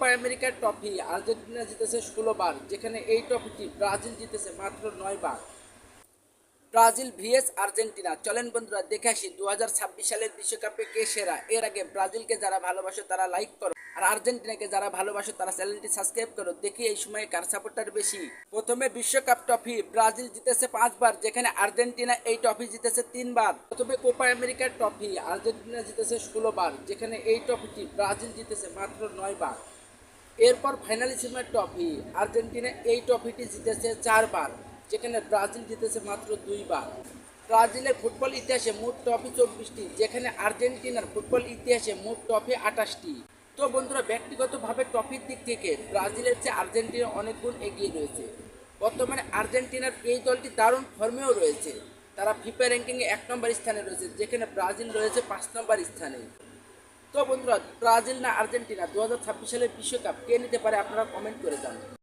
Copa আমেরিকার trophy Argentina জিতেছে 16 বার, যেখানে এই ট্রফিটি ব্রাজিল জিতেছে মাত্র 9 বার। Brazil VS Argentina. চলেন বন্ধুরা দেখে আসি 2026 সালের বিশ্বকাপে কে সেরা। এর আগে ব্রাজিলকে যারা ভালোবাসো তারা লাইক করো, আর আর্জেন্টিনাকে যারা ভালোবাসো তারা চ্যানেলটি সাবস্ক্রাইব করো। দেখি এই সময়ে কার সাপোর্টার বেশি। প্রথমে বিশ্বকাপ ট্রফি ব্রাজিল জিতেছে 5 বার, যেখানে আর্জেন্টিনা এই ট্রফি জিতেছে 3 বার। প্রথমে কোপা আমেরিকার ট্রফি আর্জেন্টিনা জিতেছে 16 বার, যেখানে এই ট্রফিটি ব্রাজিল জিতেছে মাত্র 9 বার। এরপর ফাইনালিসিমের ট্রফি আর্জেন্টিনা এই ট্রফিটি জিতেছে 4 বার, যেখানে ব্রাজিল জিতেছে মাত্র 2 বার। ব্রাজিলের ফুটবল ইতিহাসে মোট ট্রফি 24টি, যেখানে আর্জেন্টিনার ফুটবল ইতিহাসে মোট ট্রফি 28টি। তো বন্ধুরা, ব্যক্তিগতভাবে ট্রফির দিক থেকে ব্রাজিলের চেয়ে আর্জেন্টিনা অনেক গুণ এগিয়ে রয়েছে। বর্তমানে আর্জেন্টিনার এই দলটি দারুণ ফর্মেও রয়েছে। তারা ফিফা র্যাঙ্কিংয়ে 1 নম্বর স্থানে রয়েছে, যেখানে ব্রাজিল রয়েছে 5 নম্বর স্থানে। তো বন্ধুরা, ব্রাজিল না আর্জেন্টিনা 2026 সালের বিশ্বকাপ কে নিতে পারে আপনারা কমেন্ট করে জানান।